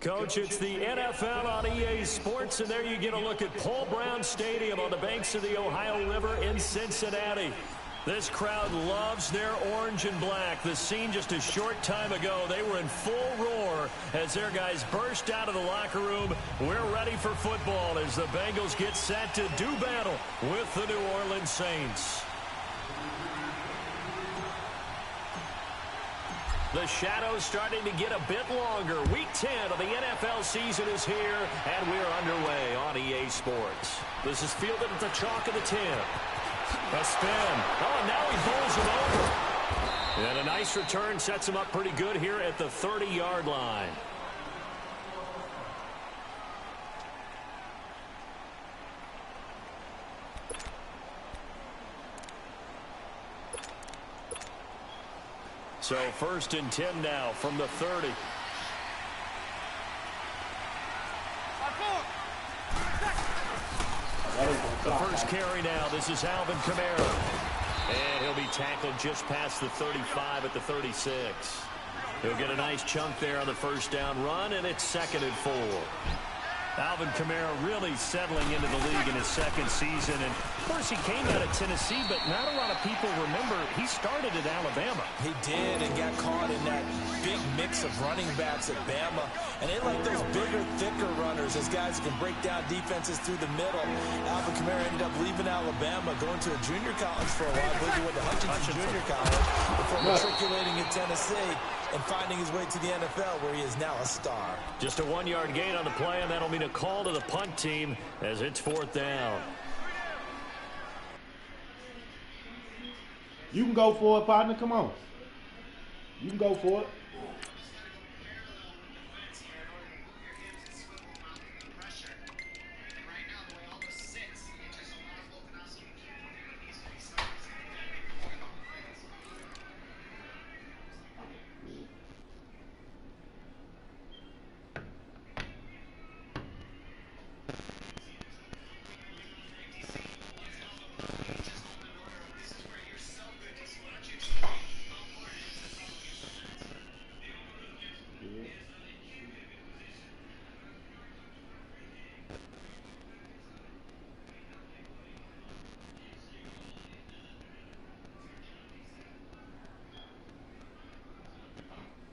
Coach, it's the NFL on EA Sports, and there you get a look at Paul Brown Stadium on the banks of the Ohio River in Cincinnati. This crowd loves their orange and black. The scene just a short time ago, they were in full roar as their guys burst out of the locker room. We're ready for football as the Bengals get set to do battle with the New Orleans Saints. The shadow's starting to get a bit longer. Week 10 of the NFL season is here, and we're underway on EA Sports. This is fielded at the chalk of the 10. A spin. Oh, and now he bowls him over. And a nice return sets him up pretty good here at the 30-yard line. So 1st and 10 now from the 30. The first carry now. This is Alvin Kamara. And he'll be tackled just past the 35 at the 36. He'll get a nice chunk there on the first down run, and it's 2nd and 4. Alvin Kamara really settling into the league in his second season. And, of course, he came out of Tennessee, but not a lot of people remember he started at Alabama. He did, and got caught in that big mix of running backs at Bama. And they like those bigger, thicker runners, as guys who can break down defenses through the middle. Alvin Kamara ended up leaving Alabama, going to a junior college for a while. I believe he went to Hutchinson Junior College before matriculating in Tennessee and finding his way to the NFL, where he is now a star. Just a 1-yard gain on the play, and that'll mean a call to the punt team as it's 4th down. You can go for it, partner. Come on. You can go for it.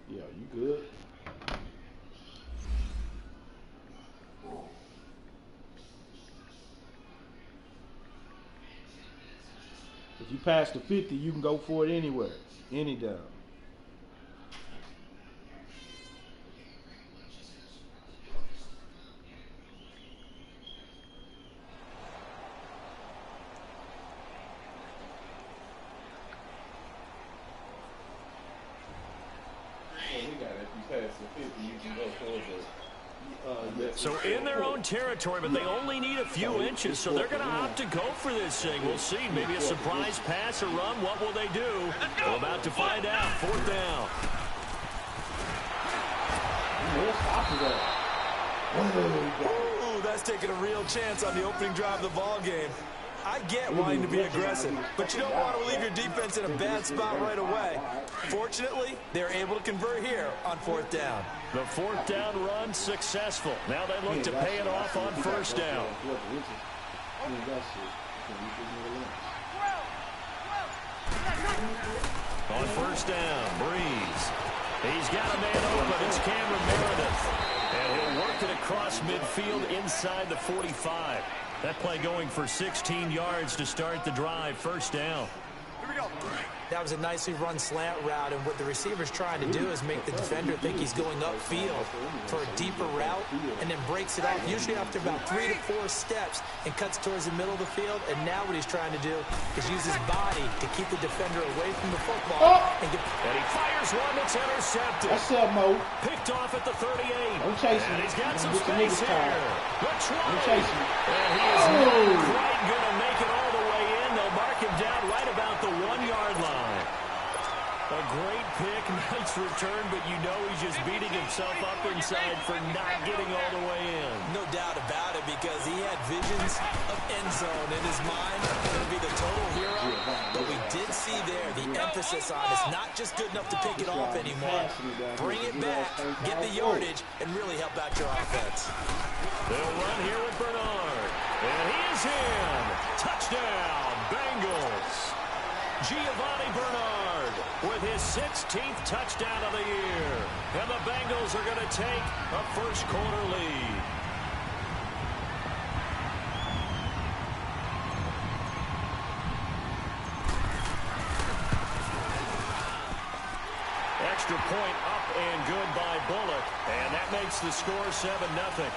Yeah, you good. If you pass the 50, you can go for it anywhere, any down. So in their own territory, but they only need a few inches, so they're going to opt to go for this thing. We'll see. Maybe a surprise pass or run. What will they do? We're about to find out. 4th down. Ooh, that's taking a real chance on the opening drive of the ball game. I get wanting to be aggressive, but you don't want to leave your defense in a bad spot right away. Fortunately, they're able to convert here on 4th down. The 4th down run successful. Now they look to pay it off on 1st down. On 1st down, Breeze. He's got a man open. It's Cameron Meredith. And he'll work it across midfield inside the 45. That play going for 16 yards to start the drive. 1st down. Here we go. That was a nicely run slant route, and what the receiver's trying to do is make the defender think he's going upfield for a deeper route, and then breaks it off, usually after about 3 to 4 steps, and cuts towards the middle of the field. And now what he's trying to do is use his body to keep the defender away from the football. And he fires one that's intercepted. What's up, Mo? Picked off at the 38. Don't chase him. And he's got some space here. Don't chase him. And he is not quite going to make it all the way in. They'll mark him down right about the 1-yard line. A great pick, nice return, but you know he's just beating himself up inside for not getting all the way in. No doubt about it, because he had visions of end zone in his mind. Going to be the total hero. But we did see there the emphasis on it's not just good enough to pick it off anymore. Bring it back, get the yardage, and really help out your offense. They'll run here with Bernard. And he is in. Touchdown, Bengals. Giovanni Bernard with his 16th touchdown of the year. And the Bengals are going to take a first-quarter lead. Extra point up and good by Bullock. And that makes the score 7-0.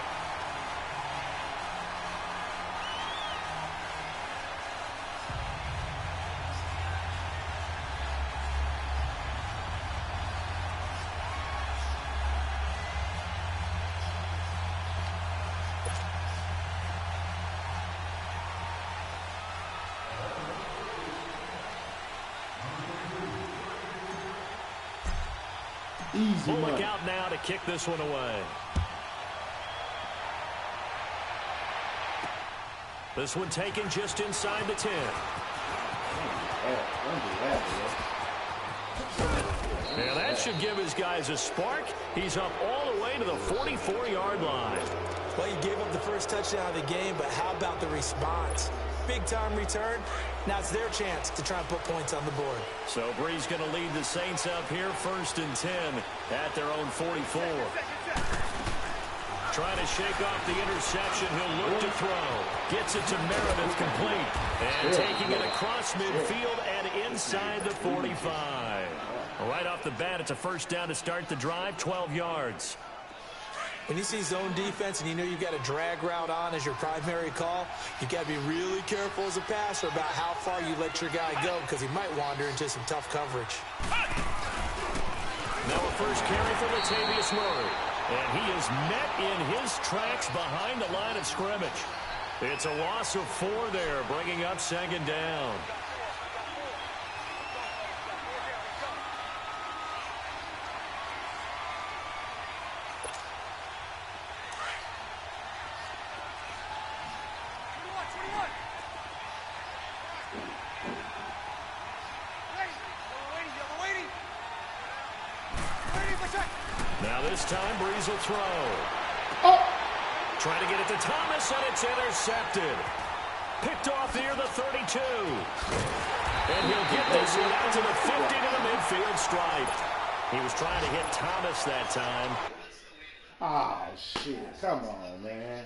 Easy Bullock money. out now to kick this one away. This one taken just inside the 10. And that should give his guys a spark. He's up all the way to the 44-yard line. Well, you gave up the first touchdown of the game, but how about the response? Big-time return. Now it's their chance to try and put points on the board. So Bree's going to lead the Saints up here 1st and 10 at their own 44. Trying to shake off the interception. He'll look to throw. Gets it to Meredith, complete. And taking it across midfield and inside the 45. Right off the bat, it's a first down to start the drive, 12 yards. When you see zone defense and you know you've got a drag route on as your primary call, you got to be really careful as a passer about how far you let your guy go, because he might wander into some tough coverage. Now a first carry for Latavius Murray. And he is met in his tracks behind the line of scrimmage. It's a loss of 4 there, bringing up 2nd down. Now this time, Brees will throw. Trying to get it to Thomas, and it's intercepted. Picked off near the 32. And he'll get this one out to the 50 to the midfield stripe. He was trying to hit Thomas that time. Oh, shit. Come on, man.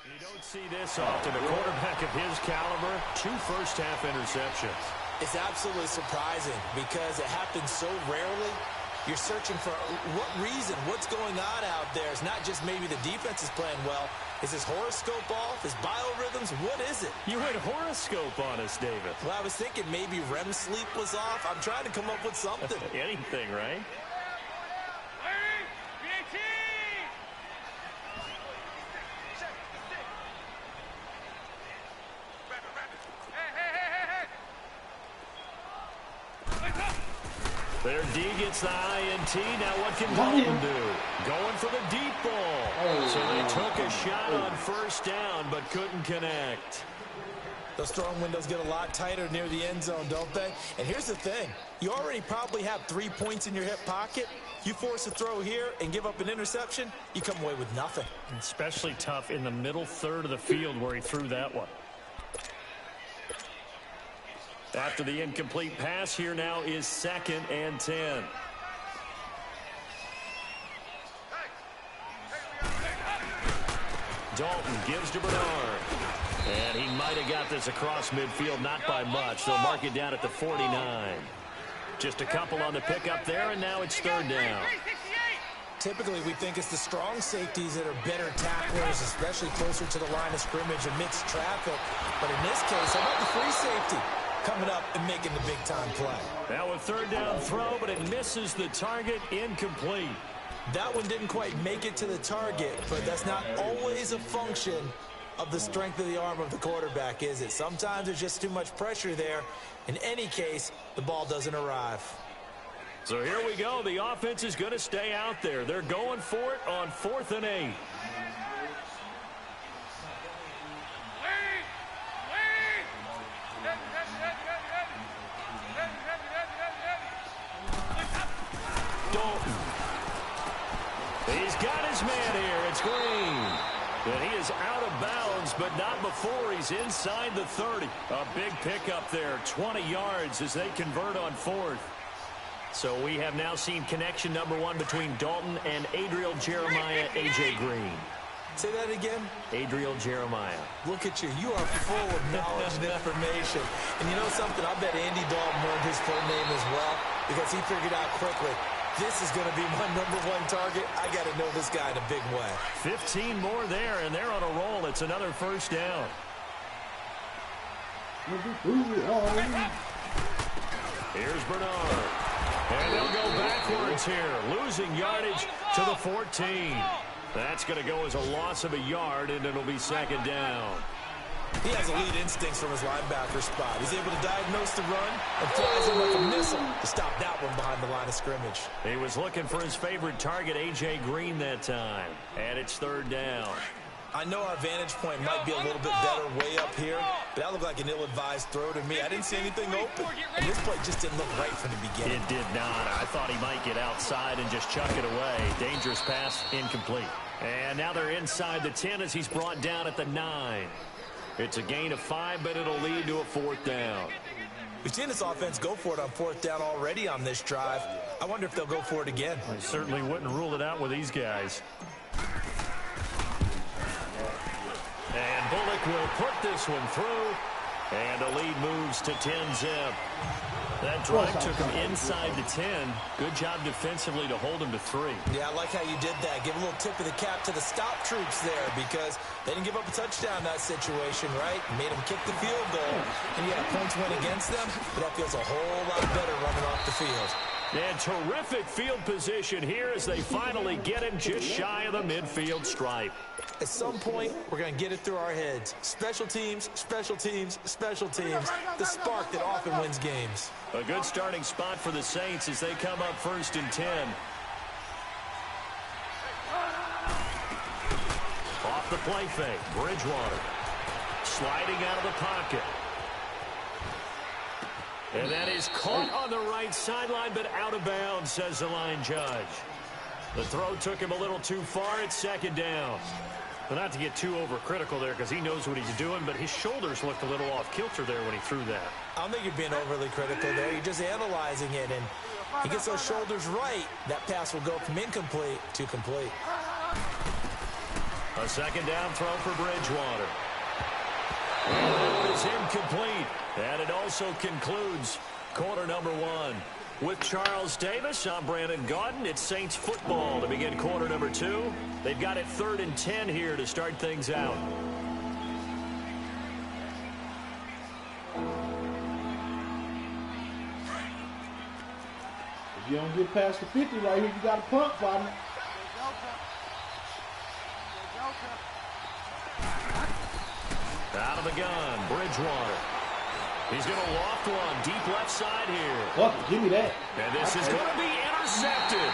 You don't see this often. A quarterback of his caliber, 2 first-half interceptions. It's absolutely surprising because it happens so rarely. You're searching for what reason, what's going on out there. It's not just maybe the defense is playing well. Is his horoscope off? His biorhythms? What is it? You went horoscope on us, David. Well, I was thinking maybe REM sleep was off. I'm trying to come up with something. Anything, right? Their D gets the INT. Now what can Dalton do? Going for the deep ball. So they took a shot on first down, but couldn't connect. Those throwing windows get a lot tighter near the end zone, don't they? And here's the thing. You already probably have 3 points in your hip pocket. You force a throw here and give up an interception, you come away with nothing. Especially tough in the middle third of the field where he threw that one. After the incomplete pass, here now is 2nd and 10. Dalton gives to Bernard. And he might have got this across midfield, not by much. They'll mark it down at the 49. Just a couple on the pickup there, and now it's 3rd down. Typically, we think it's the strong safeties that are better tacklers, especially closer to the line of scrimmage amidst traffic. But in this case, how about the free safety coming up and making the big-time play? Now a 3rd down throw, but it misses the target, incomplete. That one didn't quite make it to the target, but that's not always a function of the strength of the arm of the quarterback, is it? Sometimes there's just too much pressure there. In any case, the ball doesn't arrive. So here we go. The offense is going to stay out there. They're going for it on 4th and 8. Dalton. He's got his man here. It's Green. And he is out of bounds, but not before he's inside the 30. A big pickup there, 20 yards as they convert on 4th. So we have now seen connection number 1 between Dalton and Adriel Jeremiah, A.J. Green. Say that again? Adriel Jeremiah. Look at you. You are full of knowledge and information. And you know something? I bet Andy Dalton learned his full name as well because he figured out quickly, this is going to be my number 1 target. I got to know this guy in a big way. 15 more there, and they're on a roll. It's another first down. Here's Bernard. And they'll go backwards here, losing yardage to the 14. That's going to go as a loss of a yard, and it'll be 2nd down. He has elite instincts from his linebacker spot. He's able to diagnose the run and flies him like a missile to stop that one behind the line of scrimmage. He was looking for his favorite target, A.J. Green, that time. And it's 3rd down. I know our vantage point might be a little bit better way up here, but that looked like an ill-advised throw to me. I didn't see anything open, and this play just didn't look right from the beginning. It did not. I thought he might get outside and just chuck it away. Dangerous pass, incomplete. And now they're inside the 10 as he's brought down at the 9. It's a gain of 5, but it'll lead to a 4th down. We've seen this offense go for it on 4th down already on this drive. I wonder if they'll go for it again. I certainly wouldn't rule it out with these guys. And Bullock will put this one through, and the lead moves to 10-zip. That drive took him inside the 10. Good job defensively to hold him to 3. Yeah, I like how you did that. Give a little tip of the cap to the stop troops there because they didn't give up a touchdown in that situation, right? Made them kick the field goal, and you had a points win against them, but that feels a whole lot better running off the field. And terrific field position here as they finally get him just shy of the midfield stripe. At some point, we're going to get it through our heads. Special teams, special teams, special teams. The spark that often wins games. A good starting spot for the Saints as they come up 1st and 10. Off the play fake, Bridgewater. Sliding out of the pocket. And that is caught on the right sideline, but out of bounds, says the line judge. The throw took him a little too far. It's 2nd down. But not to get too overcritical there because he knows what he's doing, but his shoulders looked a little off kilter there when he threw that. I don't think you're being overly critical there. You're just analyzing it, and he gets those shoulders right. That pass will go from incomplete to complete. A 2nd down throw for Bridgewater. And that is incomplete. And it also concludes quarter number 1. With Charles Davis, I'm Brandon Gaudin. It's Saints football to begin quarter number 2. They've got it 3rd and 10 here to start things out. If you don't get past the 50 right here, you got a punt, partner. Out of the gun, Bridgewater. He's going to loft one deep left side here. Oh, give me that. And this is going to be intercepted.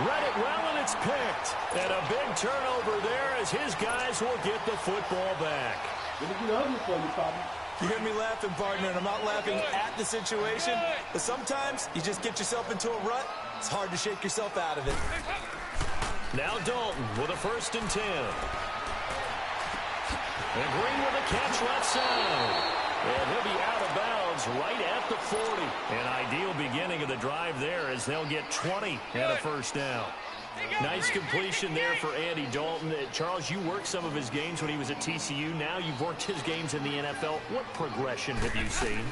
Read it well, and it's picked. And a big turnover there as his guys will get the football back. Let me get ugly for you, partner. You hear me laughing, partner, and I'm not laughing at the situation, but sometimes you just get yourself into a rut. It's hard to shake yourself out of it. Now Dalton with a 1st and 10. And Green with a catch left side. And he'll be out of bounds right at the 40. An ideal beginning of the drive there as they'll get 20 and a 1st down. Nice completion there for Andy Dalton. Charles, you worked some of his games when he was at TCU. Now you've worked his games in the NFL. What progression have you seen?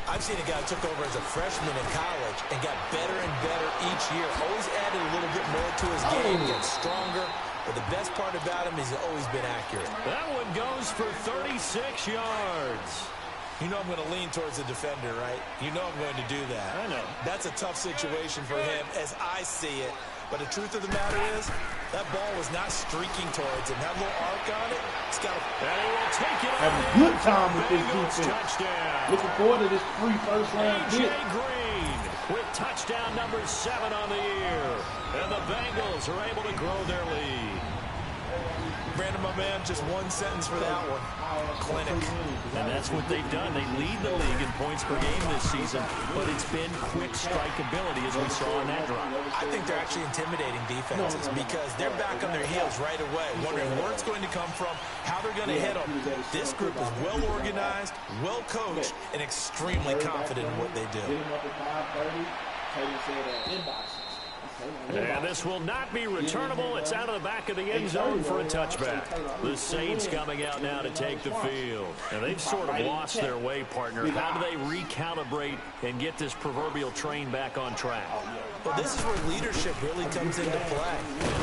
I've seen a guy who took over as a freshman in college and got better and better each year. Always added a little bit more to his game, gets stronger. But the best part about him is he's always been accurate. That one goes for 36 yards. You know I'm going to lean towards the defender, right? You know I'm going to do that. I know. That's a tough situation for him as I see it. But the truth of the matter is, that ball was not streaking towards him. That little arc on it, it's got to... And he will take it Have a good time with this defense. Touchdown. Looking forward to this free first-round A.J. pick. Green with touchdown number 7 on the year. And the Bengals are able to grow their lead. Brandon, my man, just one sentence for that one. Clinic. And that's what they've done. They lead the league in points per game this season, but it's been quick strike ability as we saw in that drive. I think they're actually intimidating defenses because they're back on their heels right away, wondering where it's going to come from, how they're going to hit them. This group is well organized, well coached, and extremely confident in what they do. And this will not be returnable. It's out of the back of the end zone for a touchback. The Saints coming out now to take the field. And they've sort of lost their way, partner. How do they recalibrate and get this proverbial train back on track? Well, this is where leadership really comes into play.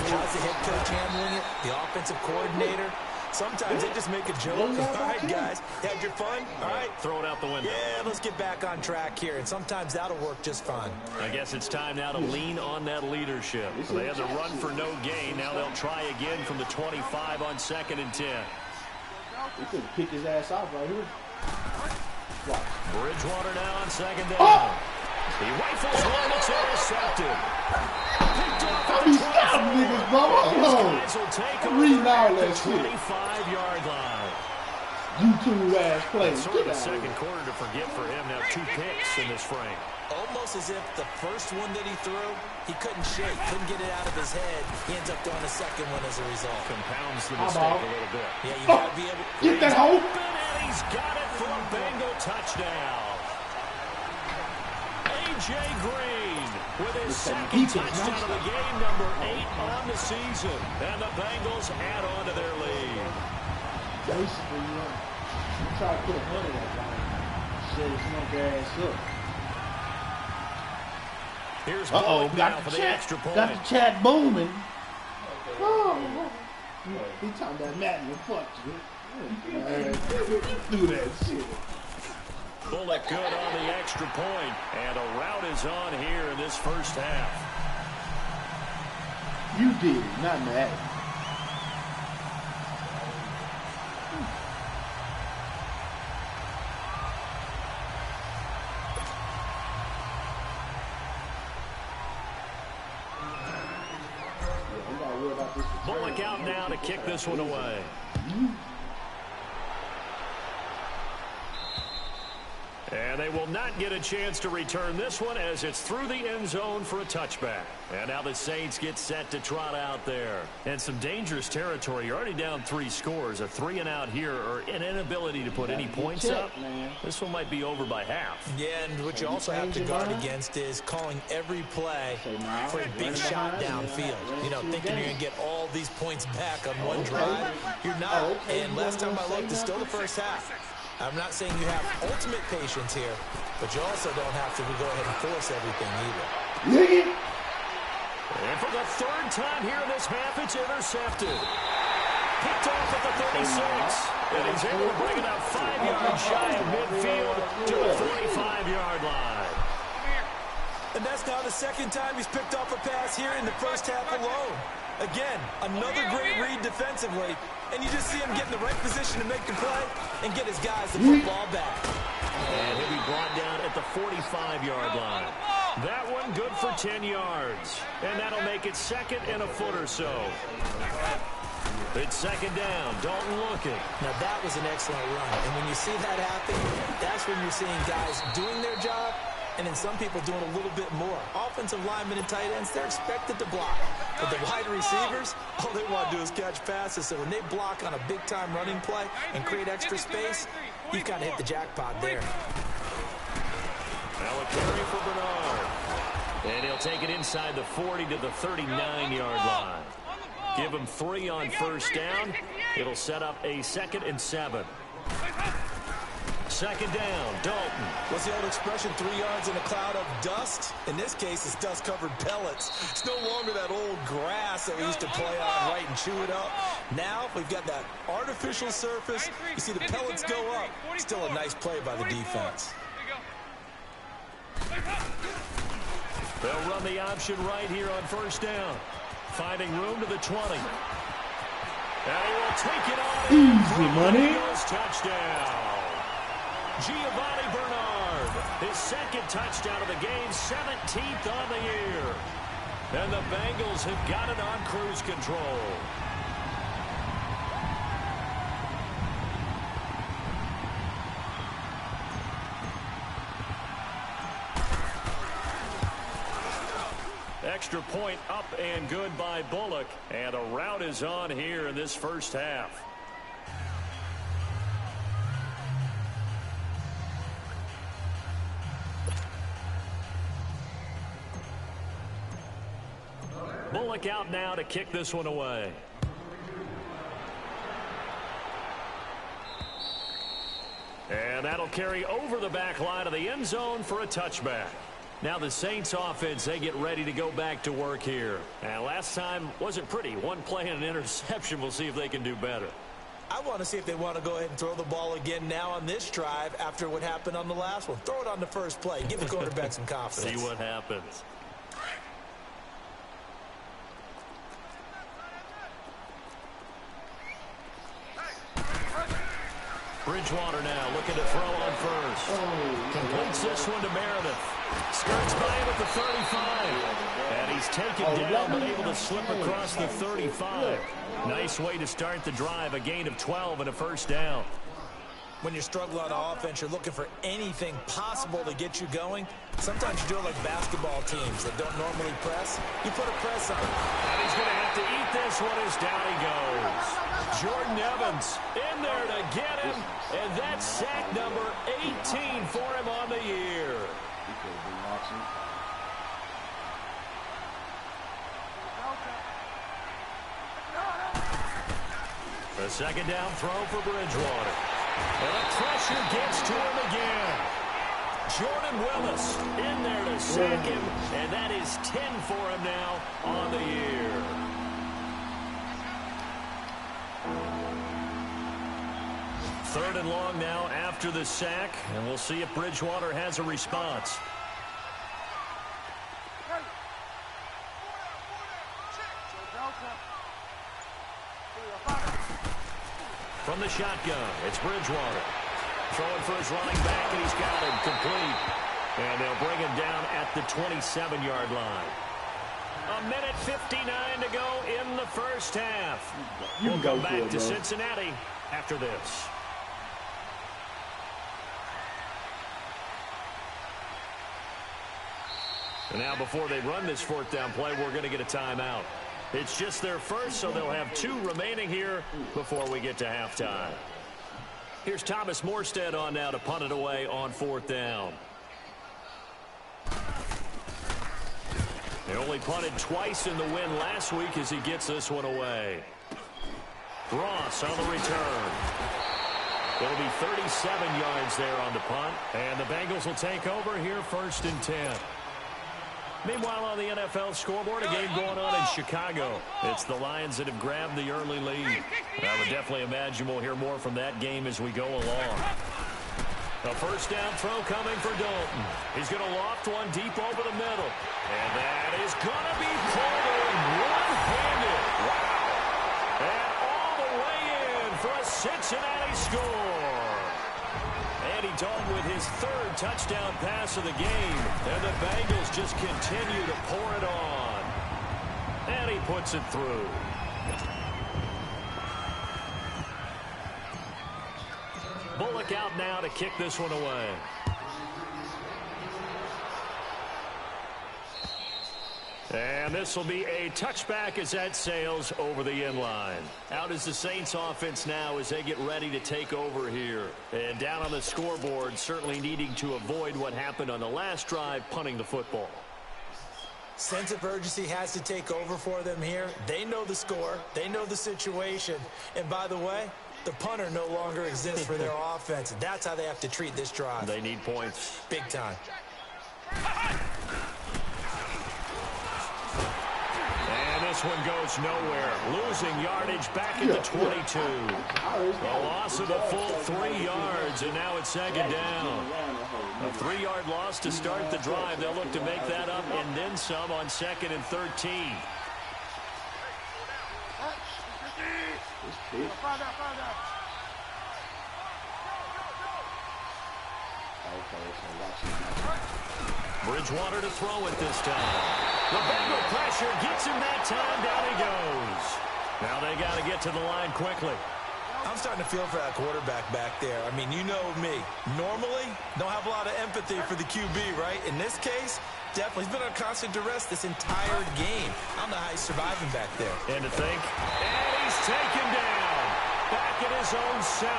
How's the head coach handling it? The offensive coordinator? Sometimes they just make a joke. All right, guys, had your fun? All right. Throw it out the window. Yeah, let's get back on track here. And sometimes that'll work just fine. I guess it's time now to lean on that leadership. They had the run for no gain. Now they'll try again from the 25 on 2nd and 10. He could pick his ass off right here. Watch. Bridgewater now on 2nd down. Oh! He rifles one. It's intercepted. Picked off at the 25. Stop, niggas, bro. Guys will take him Read all at the that shit. 25-yard line. YouTube ass play. It's sort of the second quarter to forget for him. Now 2 picks in this frame. Almost as if the first one that he threw, he couldn't shake, couldn't get it out of his head. He ends up throwing a second one as a result. Compounds the mistake a little bit. Yeah, you got to be able to... Get that hole. And he's got it for a Bengal touchdown. A.J. Green with his second touchdown of the game, number 8 on the season. And the Bengals add on to their lead. Basically, you try to put a 100 on that. Shit, it's not their ass up. Here's Bullock now for the extra point. Got the chat booming. Oh, he talking about Madden. Fuck you. Do that shit. Bullock good on the extra point. And a route is on here in this first half. You did it, not Madden. Bullock out now to kick this one away. And they will not get a chance to return this one as it's through the end zone for a touchback. And now the Saints get set to trot out there. And some dangerous territory. You're already down 3 scores. A 3-and-out here or an inability to put any points up. This one might be over by half. Yeah, and what you also have to guard against is calling every play for a big shot downfield. You know, thinking you're going to get all these points back on one drive. You're not. And last time I looked, it's still the first half. I'm not saying you have ultimate patience here, but you also don't have to go ahead and force everything either. And for the 3rd time here in this half, it's intercepted. Picked off at the 36. And he's able to bring it out 5 yards shy of midfield to the 45-yard line. And that's now the 2nd time he's picked off a pass here in the first half alone. Again, another great read defensively. And you just see him get in the right position to make the play and get his guys the football back. And he'll be brought down at the 45-yard line. That one good for 10 yards. And that'll make it 2nd and a foot or so. It's 2nd down. Dalton looking. Now that was an excellent run. And when you see that happen, that's when you're seeing guys doing their job and then some people doing a little bit more. Offensive linemen and tight ends, they're expected to block. But the wide receivers, all they want to do is catch passes. So when they block on a big-time running play and create extra space, you've kind of hit the jackpot there. Now a carry for Bernard. And he'll take it inside the 40 to the 39-yard line. Give him 3 on 1st down. It'll set up a 2nd and 7. 2nd down, Dalton. What's the old expression, 3 yards in a cloud of dust? In this case, it's dust-covered pellets. It's no longer that old grass that we used to play on, right, and chew it up. Now, we've got that artificial surface. You see the pellets go up. Still a nice play by the defense. They'll run the option right here on first down. Finding room to the 20. And he will take it on. Easy money. Touchdown. Giovanni Bernard, his second touchdown of the game, 17th on the year. And the Bengals have got it on cruise control. Extra point up and good by Bullock. And a rout is on here in this first half. Bullock out now to kick this one away. And that'll carry over the back line of the end zone for a touchback. Now the Saints offense, they get ready to go back to work here. And last time wasn't pretty. One play and an interception. We'll see if they can do better. I want to see if they want to go ahead and throw the ball again now on this drive after what happened on the last one. Throw it on the first play. Give the quarterback some confidence. See what happens. Bridgewater now looking to throw on first. Completes this one to Meredith. Skirts by him at the 35. And he's taken down but able to slip across the 35. Nice way to start the drive. A gain of 12 and a first down. When you're struggling on offense, you're looking for anything possible to get you going. Sometimes you do it like basketball teams that don't normally press. You put a press on. And he's going to have to eat this one as down he goes. Jordan Evans in there to get him. And that's sack number 18 for him on the year. A second down throw for Bridgewater. And the pressure gets to him again. Jordan Willis in there to sack him. And that is 10 for him now on the year. Third and long now after the sack. And we'll see if Bridgewater has a response. From the shotgun, it's Bridgewater. Throwing for his running back, and he's got him complete. And they'll bring him down at the 27-yard line. A minute 59 to go in the first half. We'll go back to Cincinnati after this. And now before they run this fourth down play, we're going to get a timeout. It's just their first, so they'll have 2 remaining here before we get to halftime. Here's Thomas Morstead on now to punt it away on fourth down. They only punted twice in the win last week as he gets this one away. Ross on the return. It'll be 37 yards there on the punt, and the Bengals will take over here first and 10. Meanwhile, on the NFL scoreboard, a game going on in Chicago. It's the Lions that have grabbed the early lead. I would definitely imagine we'll hear more from that game as we go along. A first down throw coming for Dalton. He's going to loft one deep over the middle. And that is going to be pulled in one-handed. Wow. And all the way in for a Cincinnati score. Andy Dalton with his 3rd touchdown pass of the game. And the Bengals just continue to pour it on. And he puts it through. Bullock out now to kick this one away. And this will be a touchback as that sails over the end line. Out is the Saints offense now as they get ready to take over here. And down on the scoreboard, certainly needing to avoid what happened on the last drive, punting the football. Sense of urgency has to take over for them here. They know the score. They know the situation. And by the way, the punter no longer exists for their offense. That's how they have to treat this drive. They need points. Big time. this one goes nowhere. Losing yardage back at the 22. A loss of a full 3 yards, and now it's second down. A 3-yard loss to start the drive. They'll look to make that up and then some on 2nd and 13. Bridgewater to throw it this time. The Bengal pressure gets him that time. Down he goes. Now they got to get to the line quickly. I'm starting to feel for that quarterback back there. I mean, you know me. Normally, don't have a lot of empathy for the QB, right? In this case, definitely. He's been under constant duress this entire game. I don't know how he's surviving back there. And to think, and he's taken down. Back at his own 7.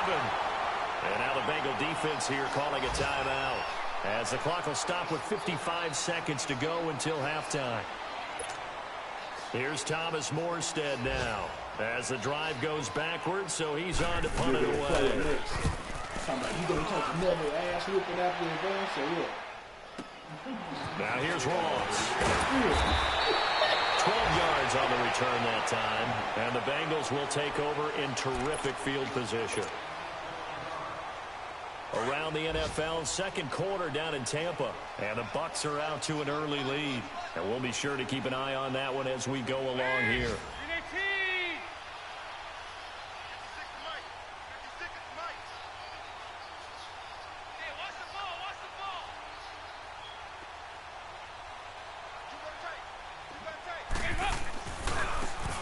And now the Bengal defense here calling a timeout, as the clock will stop with 55 seconds to go until halftime. Here's Thomas Morstead now, as the drive goes backwards, so he's on to punt it away. Now here's Ross. 12 yards on the return that time, and the Bengals will take over in terrific field position. Around the NFL, second quarter down in Tampa, and the Bucs are out to an early lead. And we'll be sure to keep an eye on that one as we go along here.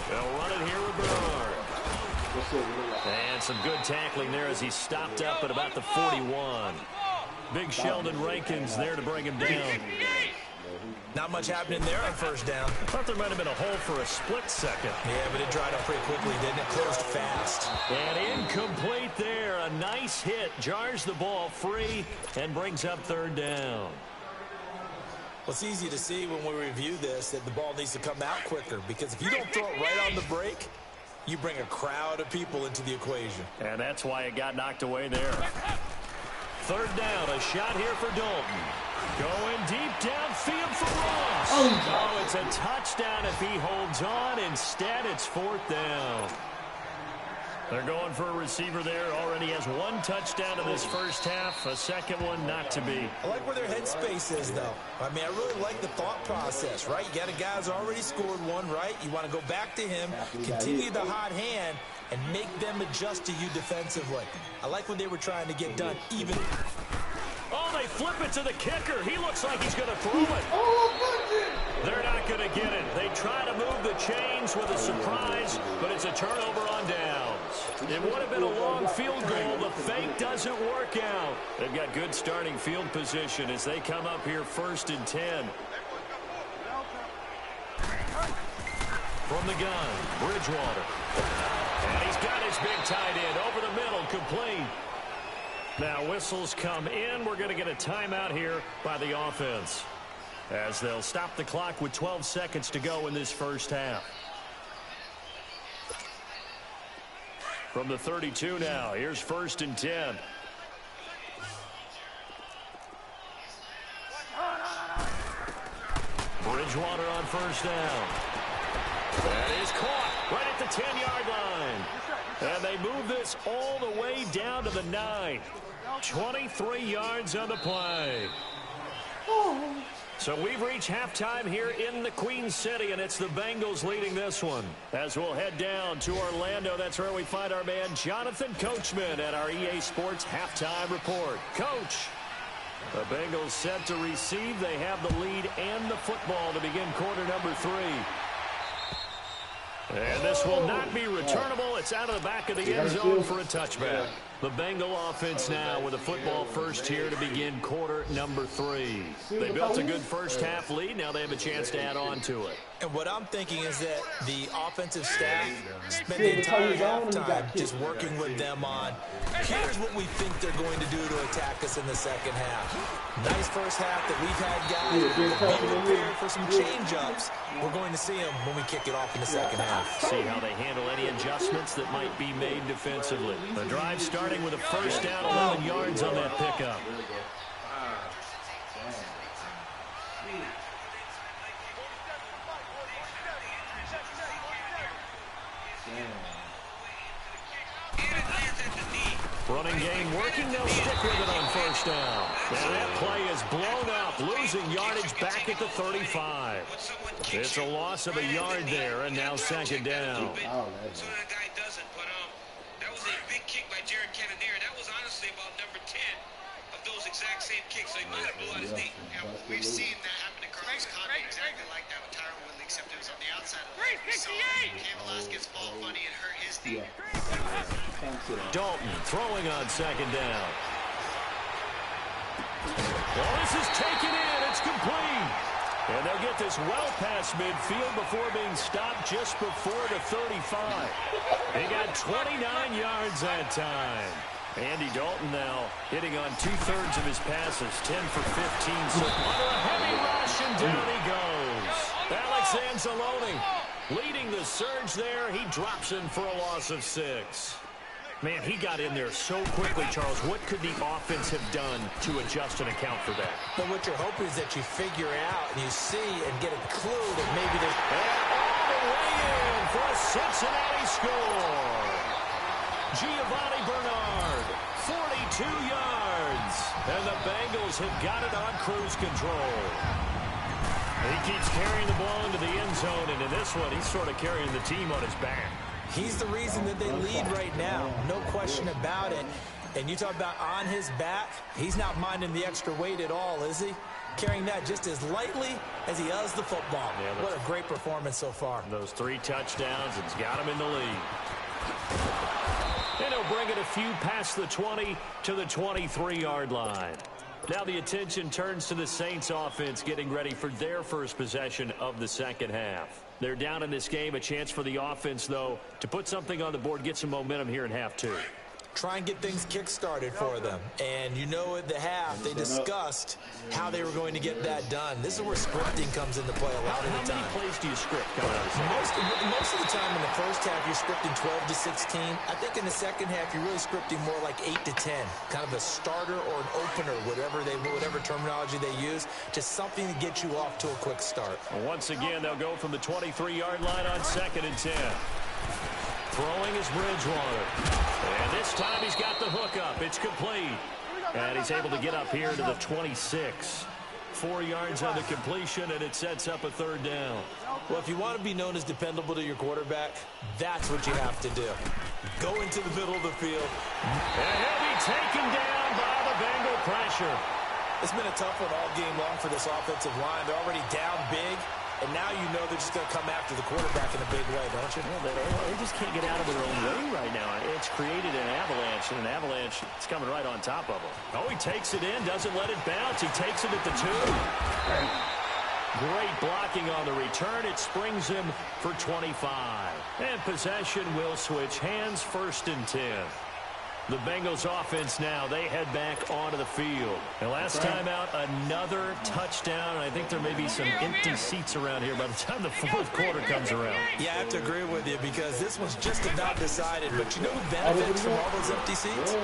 They'll run it here with Bernard. And some good tackling there as he stopped up at about the 41. Big Sheldon Rankins there to bring him down. Not much happening there on first down. I thought there might have been a hole for a split second. Yeah, but it dried up pretty quickly, didn't it? Closed fast. And incomplete there. A nice hit. Jars the ball free and brings up third down. Well, it's easy to see when we review this that the ball needs to come out quicker, because if you don't throw it right on the break, you bring a crowd of people into the equation. And that's why it got knocked away there. Third down, a shot here for Dalton. Going deep downfield for Ross. Oh, it's a touchdown if he holds on. Instead, it's fourth down. They're going for a receiver there. Already has 1 touchdown in this first half. A second one not to be. I like where their headspace is, though. I mean, I really like the thought process, right? You got a guy who's already scored one, right? You want to go back to him, continue the hot hand, and make them adjust to you defensively. I like what they were trying to get done, even... Oh, they flip it to the kicker. He looks like he's going to throw it. They're not going to get it. They try to move the chains with a surprise, but it's a turnover on downs. It would have been a long field goal. The fake doesn't work out. They've got good starting field position as they come up here 1st and 10. From the gun, Bridgewater. And he's got his big tight end over the middle, complete. Now whistles come in. We're going to get a timeout here by the offense, as they'll stop the clock with 12 seconds to go in this first half. From the 32 now, here's 1st and 10. Bridgewater on first down. That is caught right at the 10-yard line. And they move this all the way down to the 9. 23 yards on the play. So we've reached halftime here in the Queen City, and it's the Bengals leading this one. As we'll head down to Orlando, that's where we find our man Jonathan Coachman at our EA Sports Halftime Report. Coach, the Bengals set to receive. They have the lead and the football to begin quarter number 3. And this will not be returnable. It's out of the back of the end zone for a touchback. The Bengal offense now with a football first here to begin quarter number 3. They built a good first half lead. Now they have a chance to add on to it. And what I'm thinking is that the offensive staff spent the entire halftime just working with them on, here's what we think they're going to do to attack us in the second half. Nice first half that we've had, guys. Be prepared for some change-ups. We're going to see them when we kick it off in the second half. See how they handle any adjustments that might be made defensively. The drive starting with a first down, 11 yards on that pickup. Running game working. They'll stick with it on first down. And that play is blown up, losing yardage back at the 35. It's a loss of a yard there, and now second down. So that guy doesn't, but that was a big kick by Jared Cannonier. That was honestly about number 10 of those exact same kicks, so he might have blew out his knee. Yeah, we've seen that happen to Carlos Condon exactly like that with Tyron Woodley, except it was on the outside of the leg. We saw Cam Velasquez fall funny and hurt his knee. Dalton throwing on second down. Well, this is taken in. It's complete. And they'll get this well past midfield before being stopped just before the 35. They got 29 yards that time. Andy Dalton now hitting on 2/3 of his passes, 10 for 15. So under a heavy rush, and down he goes. Alex Anzalone leading the surge there. He drops in for a loss of 6. Man, he got in there so quickly, Charles. What could the offense have done to adjust and account for that? But what you're hoping is that you figure out and you see and get a clue that maybe there's... And all the way in for a Cincinnati score. Giovanni Bernard, 42 yards. And the Bengals have got it on cruise control. He keeps carrying the ball into the end zone, and in this one, he's sort of carrying the team on his back. He's the reason that they lead right now. No question about it. And you talk about on his back, he's not minding the extra weight at all, is he? Carrying that just as lightly as he does the football. Yeah, what a great performance so far. Those 3 touchdowns, it's got him in the lead. And he'll bring it a few past the 20 to the 23-yard line. Now the attention turns to the Saints offense getting ready for their first possession of the second half. They're down in this game. A chance for the offense, though, to put something on the board, get some momentum here in half 2. Try and get things kick-started for them. And you know at the half, they discussed how they were going to get that done. This is where scripting comes into play a lot of the time. How many plays do you script coming out of the most of the time in the first half, you're scripting 12 to 16. I think in the second half, you're really scripting more like 8 to 10. Kind of a starter or an opener, whatever terminology they use, just something to get you off to a quick start. Well, once again, they'll go from the 23-yard line on 2nd and 10. Throwing is Bridgewater. And this time he's got the hook up. It's complete. And he's able to get up here to the 26. 4 yards on the completion, and it sets up a 3rd down. Well, if you want to be known as dependable to your quarterback, that's what you have to do. Go into the middle of the field. And he'll be taken down by the Bengal pressure. It's been a tough one all game long for this offensive line. They're already down big. And now you know they're just going to come after the quarterback in a big way, don't you? Well, they just can't get out of their own way right now. It's created an avalanche, and an avalanche is coming right on top of them. Oh, he takes it in, doesn't let it bounce. He takes it at the 2. Great blocking on the return. It springs him for 25. And possession will switch hands, 1st and 10. The Bengals offense now, they head back onto the field. And last time out, another touchdown. I think there may be some empty seats around here by the time the 4th quarter comes around. Yeah, I have to agree with you because this one's just about decided. But you know who benefits from all those empty seats?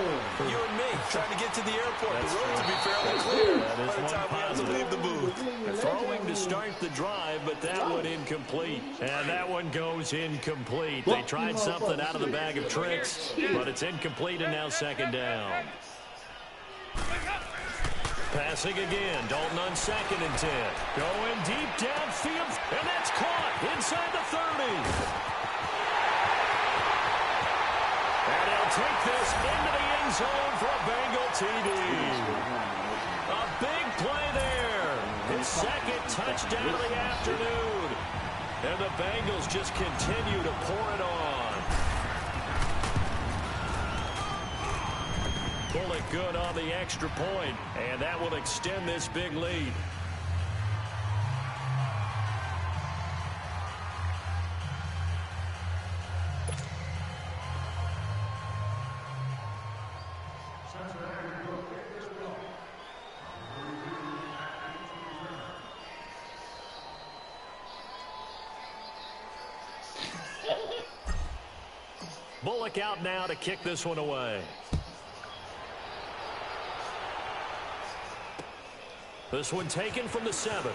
You and me, trying to get to the airport. The roads will be fairly clear by the time we have to leave the booth. Throwing to start the drive, but that one incomplete. And that one goes incomplete. They tried something out of the bag of tricks, but it's incomplete, and now 2nd down. Passing again. Dalton on 2nd and 10. Going deep downfield, and that's caught inside the 30. And he'll take this into the end zone for a Bengal TD. A big play there. His 2nd touchdown of the afternoon. And the Bengals just continue to pour it on. Bullet good on the extra point, and that will extend this big lead. Bullock out now to kick this one away. This one taken from the 7.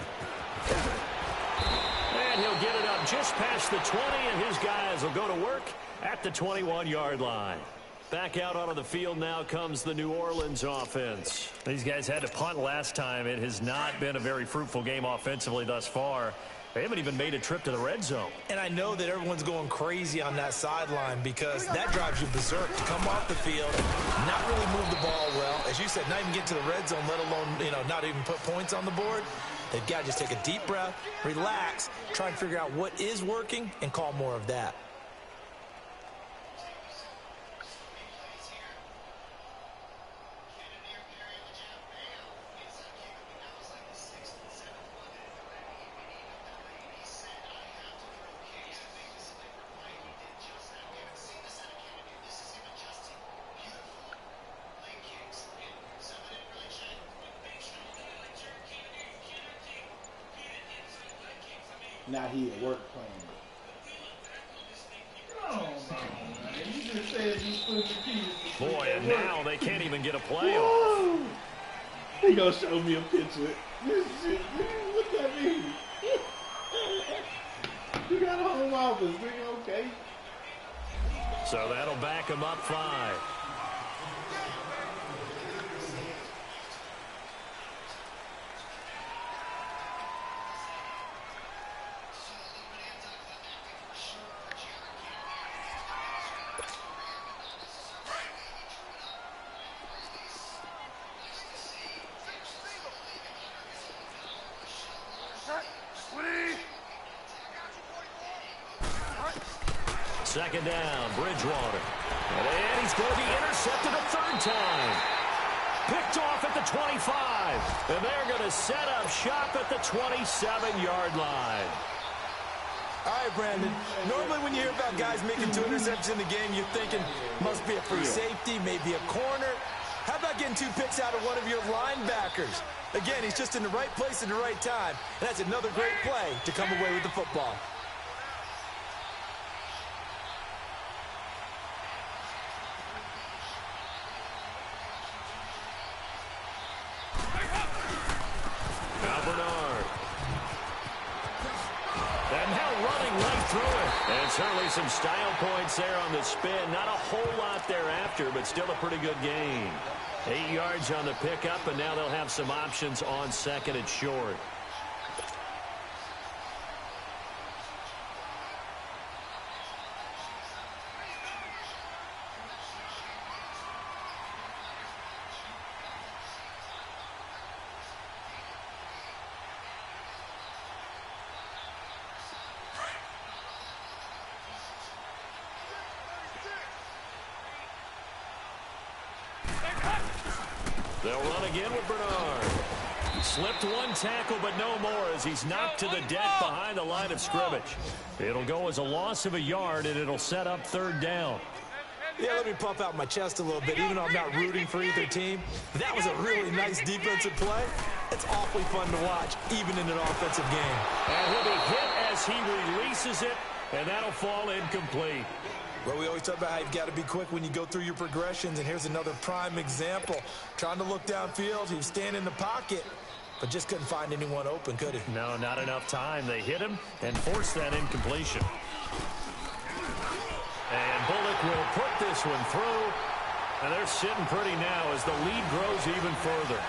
And he'll get it up just past the 20, and his guys will go to work at the 21-yard line. Back out onto the field now comes the New Orleans offense. These guys had to punt last time. It has not been a very fruitful game offensively thus far. They haven't even made a trip to the red zone. And I know that everyone's going crazy on that sideline because that drives you berserk to come off the field, not really move the ball well. As you said, not even get to the red zone, let alone, not even put points on the board. They've got to just take a deep breath, relax, try and figure out what is working, and call more of that. Now he at work playing. Oh, man. You just said you split the keys. Boy, and now they can't even get a play off. He gonna show me a picture. This shit, man, look at me. You got a home office, nigga, okay? So that'll back him up 5. Second down, Bridgewater. And he's going to be intercepted a third time. Picked off at the 25. And they're going to set up shop at the 27-yard line. All right, Brandon. Normally when you hear about guys making 2 interceptions in the game, you're thinking must be a free safety, maybe a corner. How about getting 2 picks out of one of your linebackers? Again, he's just in the right place at the right time. And that's another great play to come away with the football. And certainly some style points there on the spin. Not a whole lot thereafter, but still a pretty good gain. 8 yards on the pickup, and now they'll have some options on second and short. They'll run again with Bernard. Slipped one tackle, but no more as he's knocked to the deck behind the line of scrimmage. It'll go as a loss of a yard, and it'll set up third down. Yeah, let me puff out my chest a little bit, even though I'm not rooting for either team. That was a really nice defensive play. It's awfully fun to watch, even in an offensive game. And he'll be hit as he releases it, and that'll fall incomplete. Well, we always talk about how you've got to be quick when you go through your progressions, and here's another prime example. Trying to look downfield, he was standing in the pocket, but just couldn't find anyone open, could he? No, not enough time. They hit him and forced that incompletion. And Bullock will put this one through, and they're sitting pretty now as the lead grows even further.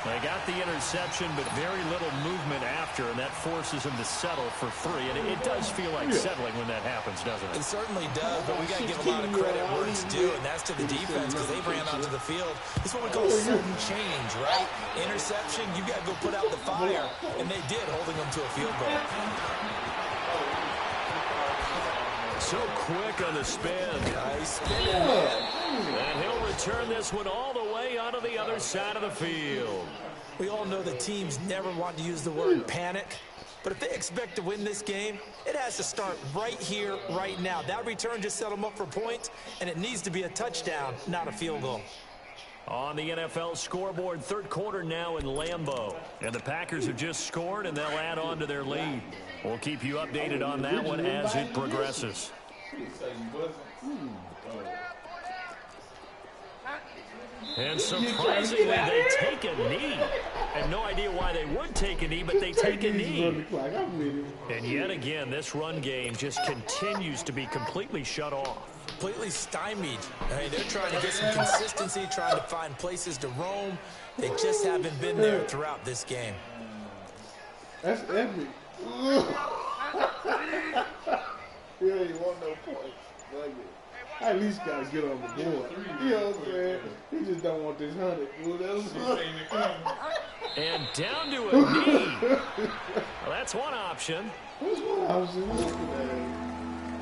They got the interception, but very little movement after, and that forces them to settle for 3. And it does feel like settling when that happens, doesn't it? It certainly does, but we got to give a lot of credit where it's due, and that's to the defense because they ran onto the field. This is what we call sudden change, right? Interception, you got to go put out the fire, and they did, holding them to a field goal. So quick on the spin. Nice spin, man. And he'll return this one all the way onto the other side of the field. We all know that teams never want to use the word panic, but if they expect to win this game, it has to start right here, right now. That return just set them up for points, and it needs to be a touchdown, not a field goal. On the NFL scoreboard, third quarter now in Lambeau. And the Packers have just scored, and they'll add on to their lead. We'll keep you updated on that one as it progresses. And surprisingly, they take a knee. I have no idea why they would take a knee, but they take a knee. And yet again, this run game just continues to be completely shut off. completely stymied. I mean, they're trying to get some consistency, trying to find places to roam. They just haven't been there throughout this game. That's epic. He ain't want no points. Like it. I at least got to get on the board. You know what I'm saying? He just don't want this 100. And down to a knee. Well, that's one option. That's one option.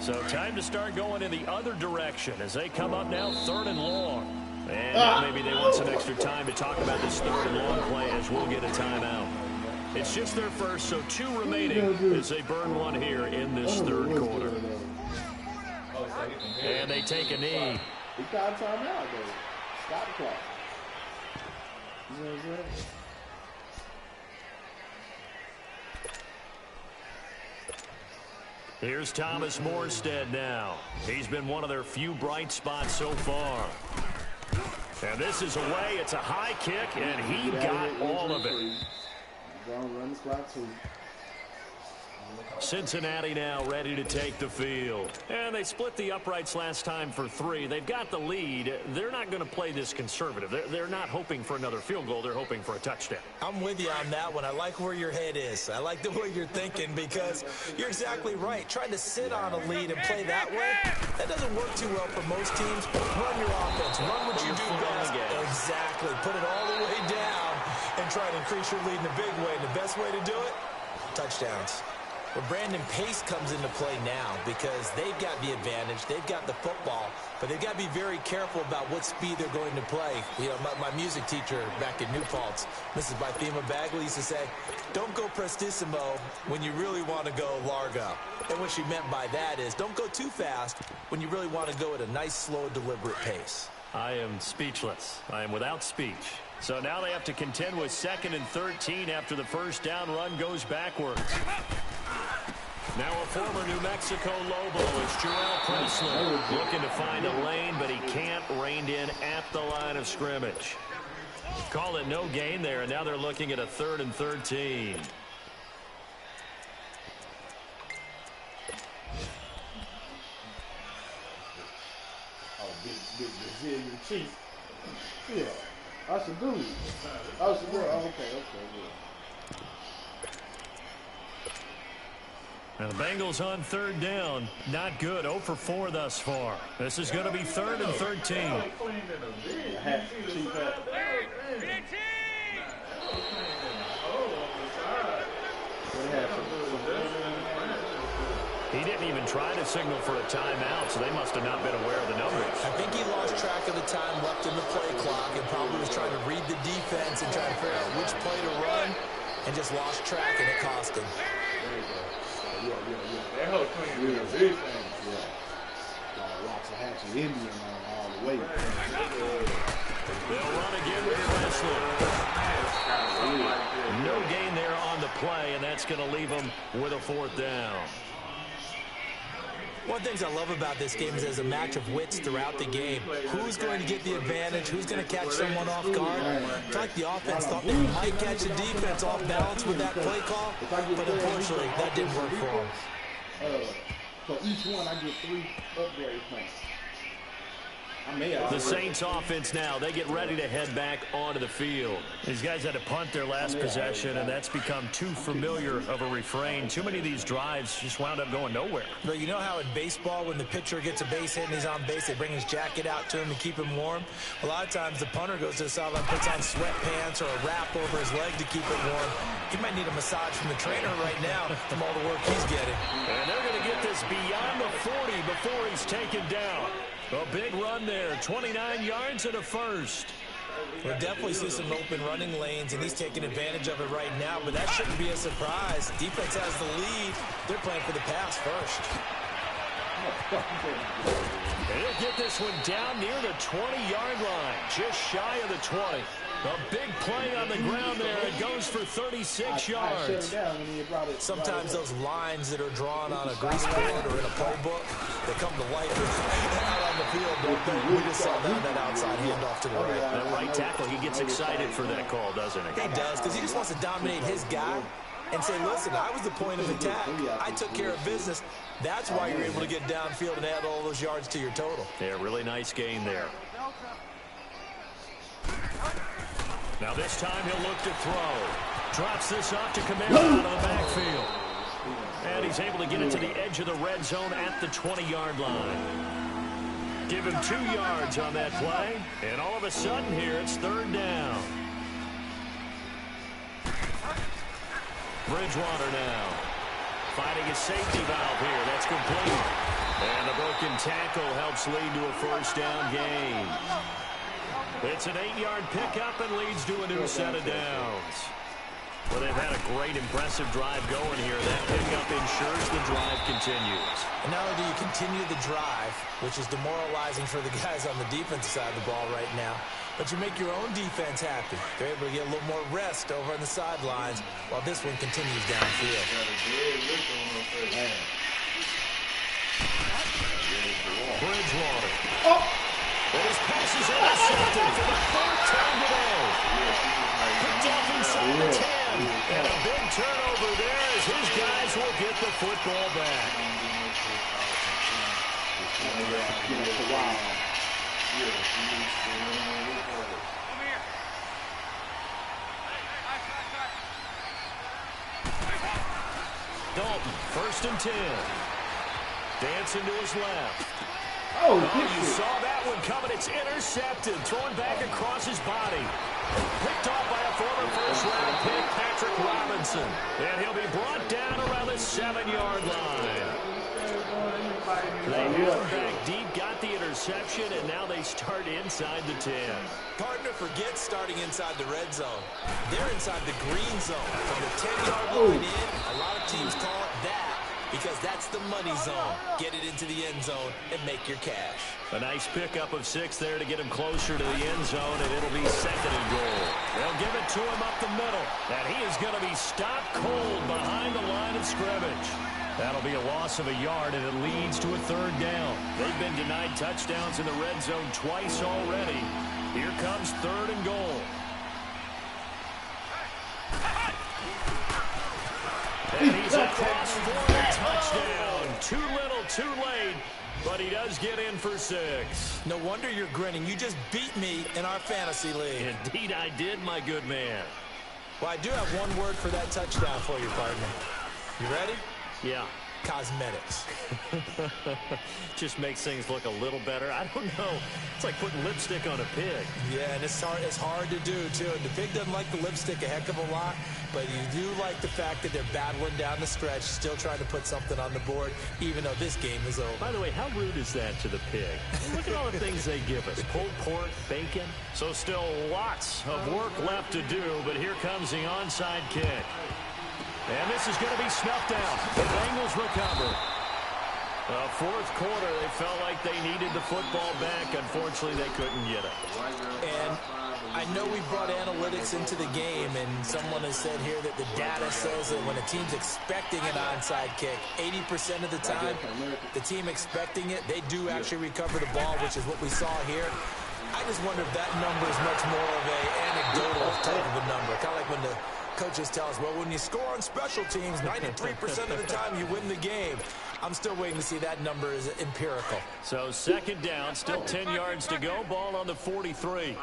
So time to start going in the other direction as they come up now 3rd and long. And maybe they want some extra time to talk about this 3rd and long play as we'll get a timeout. It's just their first, so 2 remaining as they burn one here in this 3rd quarter. And they take a knee. He got a timeout, though. Stop the clock. You know what I'm saying? Here's Thomas Morstead now. He's been one of their few bright spots so far. And this is away. It's a high kick, and he got all of it. Run the clock too. Cincinnati now ready to take the field. And they split the uprights last time for 3. They've got the lead. They're not going to play this conservative. They're not hoping for another field goal. They're hoping for a touchdown. I'm with you on that one. I like where your head is. I like the way you're thinking because you're exactly right. Trying to sit on a lead and play that way, that doesn't work too well for most teams. Run your offense. Run what you do best. Exactly. Put it all the way down and try to increase your lead in a big way. And the best way to do it, touchdowns. Well, Brandon, pace comes into play now because they've got the advantage. They've got the football, but they've got to be very careful about what speed they're going to play. You know, my music teacher back in New Paltz, Mrs. Bythema Bagley, used to say, don't go prestissimo when you really want to go largo. And what she meant by that is don't go too fast when you really want to go at a nice, slow, deliberate pace. I am speechless. I am without speech. So now they have to contend with 2nd and 13 after the first down run goes backwards. Now a former New Mexico Lobo is Jarrell Presley looking to find a lane, but he can't, reined in at the line of scrimmage. Call it no gain there, and now they're looking at a 3rd and 13. Oh, big Brazilian chief. Yeah, I should do it. I should do it. Oh, okay, good. And the Bengals on 3rd down. Not good. 0 for 4 thus far. This is going to be 3rd and 13. He didn't even try to signal for a timeout, so they must have not been aware of the numbers. I think he lost track of the time left in the play clock and probably was trying to read the defense and trying to figure out which play to run and just lost track, and it cost him. That whole thing is a big thing. Yeah. Lots of hatchet Indian all the way. They'll run again with Presley. No gain there on the play, and that's going to leave them with a 4th down. One of the things I love about this game is there's a match of wits throughout the game. Who's going to get the advantage? Who's going to catch someone off guard? I feel like the offense thought they might catch the defense off balance with that play call, but unfortunately, that didn't work for them. For each one, I get 3 upgrade points. The Saints offense now, they get ready to head back onto the field. These guys had to punt their last possession, and that's become too familiar of a refrain. Too many of these drives just wound up going nowhere. But you know how in baseball, when the pitcher gets a base hit and he's on base, they bring his jacket out to him to keep him warm? A lot of times the punter goes to the sideline, puts on sweatpants or a wrap over his leg to keep it warm. He might need a massage from the trainer right now from all the work he's getting. And they're going to get this beyond the 40 before he's taken down. A big run there, 29 yards and a first. We'll definitely see some open running lanes, and he's taking advantage of it right now, but that shouldn't be a surprise. Defense has the lead. They're playing for the pass first. They'll get this one down near the 20-yard line, just shy of the 20. A big play on the ground there. It goes for 36 yards. Sometimes those lines that are drawn on a grease board or in a playbook, they come to life out on the field, don't they? We just saw that outside handoff to the right. That right tackle, he gets excited for that call, doesn't he? He does, because he just wants to dominate his guy. and say, listen, I was the point of attack. I took care of business. That's why you're able to get downfield and add all those yards to your total. Yeah, really nice gain there. Now this time he'll look to throw. Drops this off to Kamara out of the backfield. And he's able to get it to the edge of the red zone at the 20-yard line. Give him 2 yards on that play. And all of a sudden here, it's 3rd down. Bridgewater now. Finding a safety valve here. That's complete. And a broken tackle helps lead to a 1st down gain. It's an 8-yard pickup and leads to a new set of downs. Well, they've had a great, impressive drive going here. That pickup ensures the drive continues. And not only do you continue the drive, which is demoralizing for the guys on the defensive side of the ball right now, but you make your own defense happy. They're able to get a little more rest over on the sidelines while this one continues downfield. Bridgewater. Oh! And his pass is intercepted for the 4th time today. Picked off inside the 10. And a big turnover there as his guys will get the football back. Dalton, 1st and 10. Dancing to his left. Oh, you saw that one coming. It's intercepted. Thrown back across his body. Picked off by a former 1st-round pick, Patrick Robinson. And he'll be brought down around the 7-yard line. They had him back deep, got the interception, and now they start inside the 10. Partner forgets starting inside the red zone. They're inside the green zone. From the 10-yard line in, a lot of teams call it that because that's the money zone. Get it into the end zone and make your cash. A nice pickup of 6 there to get him closer to the end zone, and it'll be 2nd and goal. They'll give it to him up the middle, and he is going to be stopped cold behind the line of scrimmage. That'll be a loss of a yard, and it leads to a 3rd down. They've been denied touchdowns in the red zone twice already. Here comes 3rd and goal. And he's across for a touchdown. Too little, too late, but he does get in for 6. No wonder you're grinning. You just beat me in our fantasy league. Indeed I did, my good man. Well, I do have one word for that touchdown for you, partner. You ready? Yeah. Cosmetics. Just makes things look a little better. I don't know. It's like putting lipstick on a pig. Yeah, and it's hard to do, too. And the pig doesn't like the lipstick a heck of a lot, but you do like the fact that they're battling down the stretch, still trying to put something on the board, even though this game is over. By the way, how rude is that to the pig? Look at all the things they give us. Pulled pork, bacon. So still lots of work left to do, but here comes the onside kick. And this is going to be snuffed out. The Bengals recover. 4th quarter, they felt like they needed the football back. Unfortunately, they couldn't get it. And I know we brought analytics into the game, and someone has said here that the data says that when a team's expecting an onside kick, 80% of the time, the team expecting it, they do actually recover the ball, which is what we saw here. I just wonder if that number is much more of an anecdotal type of a number, kind of like when the coaches tell us, well, when you score on special teams, 93% of the time you win the game. I'm still waiting to see that number is empirical. So 2nd down, still 10 yards to go. Ball on the 43.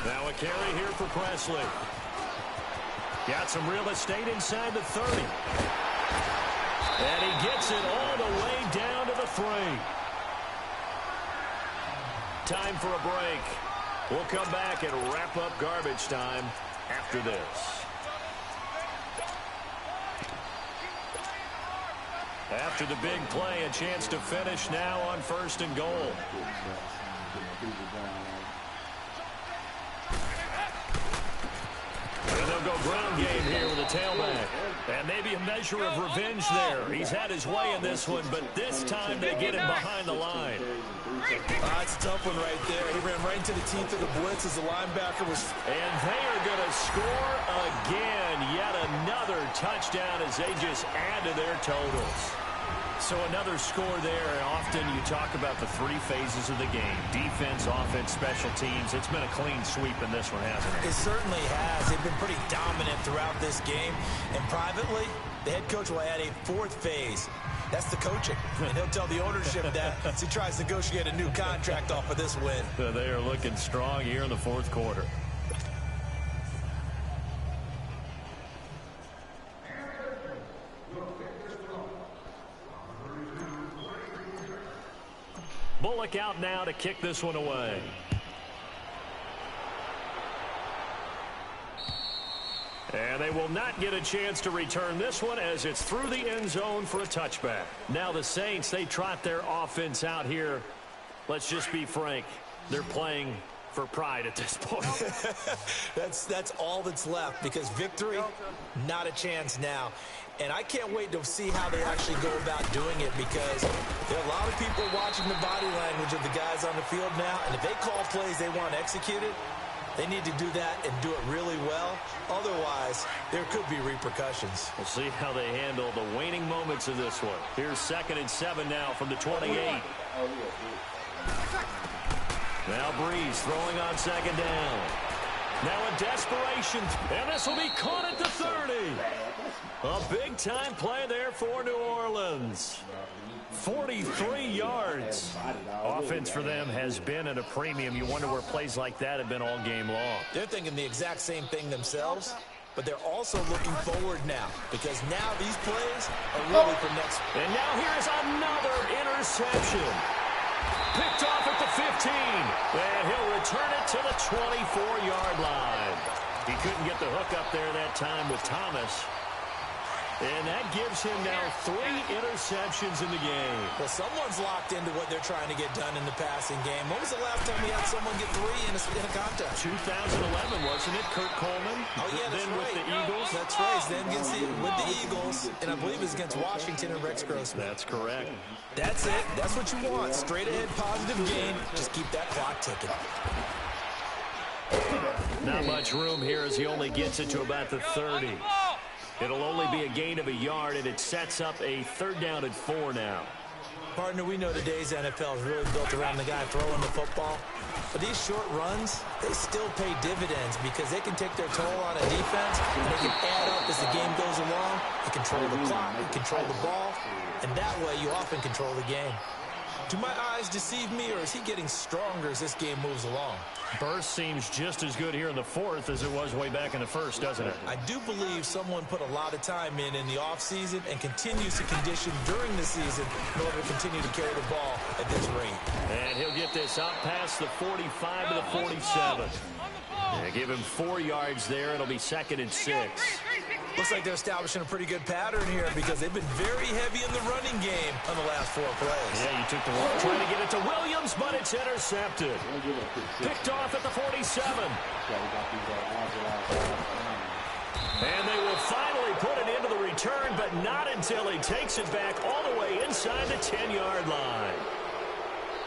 Now a carry here for Presley. Got some real estate inside the 30. And he gets it all the way down to the 3. Time for a break. We'll come back and wrap up garbage time after this. After the big play, a chance to finish now on 1st and goal. And they'll go ground game here with a tailback. And maybe a measure of revenge there. He's had his way in this one, but this time they get him behind the line. That's a tough one right there. He ran right into the teeth of the blitz as the linebacker was... And they are going to score again. Yet another touchdown as they just add to their totals. So another score there, and often you talk about the three phases of the game. Defense, offense, special teams. It's been a clean sweep in this one, hasn't it? It certainly has. They've been pretty dominant throughout this game. And privately, the head coach will add a fourth phase. That's the coaching. And he'll tell the ownership that as he tries to negotiate a new contract off of this win. They are looking strong here in the fourth quarter. Bullock out now to kick this one away. And they will not get a chance to return this one as it's through the end zone for a touchback. Now the Saints, they trot their offense out here. Let's just be frank. They're playing for pride at this point. That's all that's left, because victory, not a chance now. And I can't wait to see how they actually go about doing it, because there are a lot of people watching the body language of the guys on the field now, and if they call plays they want executed, they need to do that and do it really well. Otherwise, there could be repercussions. We'll see how they handle the waning moments of this one. Here's 2nd and 7 now from the 28. Now Breeze throwing on 2nd down. Now a desperation, and this will be caught at the 30. A big-time play there for New Orleans. 43 yards. Offense for them has been at a premium. You wonder where plays like that have been all game long. They're thinking the exact same thing themselves, but they're also looking forward now, because now these plays are really for next. And now here's another interception. Picked off at the 15, and he'll return it to the 24-yard line. He couldn't get the hook up there that time with Thomas. And that gives him now 3 interceptions in the game. Well, someone's locked into what they're trying to get done in the passing game. When was the last time we had someone get 3 in a contest? 2011, wasn't it? Kurt Coleman. Oh, yeah, that's then right. with the Eagles. That's right. Then with the Eagles, and I believe it's against Washington and Rex Grossman. That's correct. That's it. That's what you want. Straight ahead, positive game. Just keep that clock ticking. Not much room here as he only gets it to about the 30. It'll only be a gain of a yard, and it sets up a 3rd down and 4 now. Partner, we know today's NFL is really built around the guy throwing the football. But these short runs, they still pay dividends, because they can take their toll on a defense, and they can add up as the game goes along. They control the clock, they control the ball, and that way you often control the game. Do my eyes deceive me, or is he getting stronger as this game moves along? Burst seems just as good here in the 4th as it was way back in the 1st, doesn't it? I do believe someone put a lot of time in the offseason and continues to condition during the season in order to continue to carry the ball at this rate. And he'll get this out past the 45 to the 47. Yeah, give him 4 yards there. It'll be 2nd and 6. Looks like they're establishing a pretty good pattern here, because they've been very heavy in the running game on the last 4 plays. Yeah, you took the walk, trying to get it to Williams, but it's intercepted. Picked off at the 47. And they will finally put it into the return, but not until he takes it back all the way inside the 10-yard line.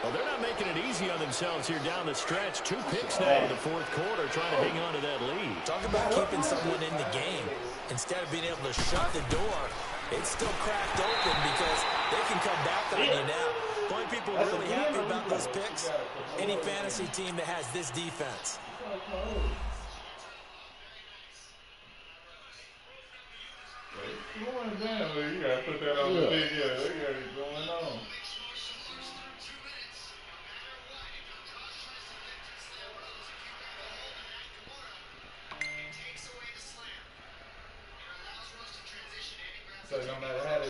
Well, they're not making it easy on themselves here down the stretch. 2 picks now in the 4th quarter, trying to hang on to that lead. Talk about keeping someone in the game. Instead of being able to shut the door, it's still cracked open, because they can come back on you now. The only people really happy about those picks, any fantasy team that has this defense. You gotta put that on the video. They got it going on.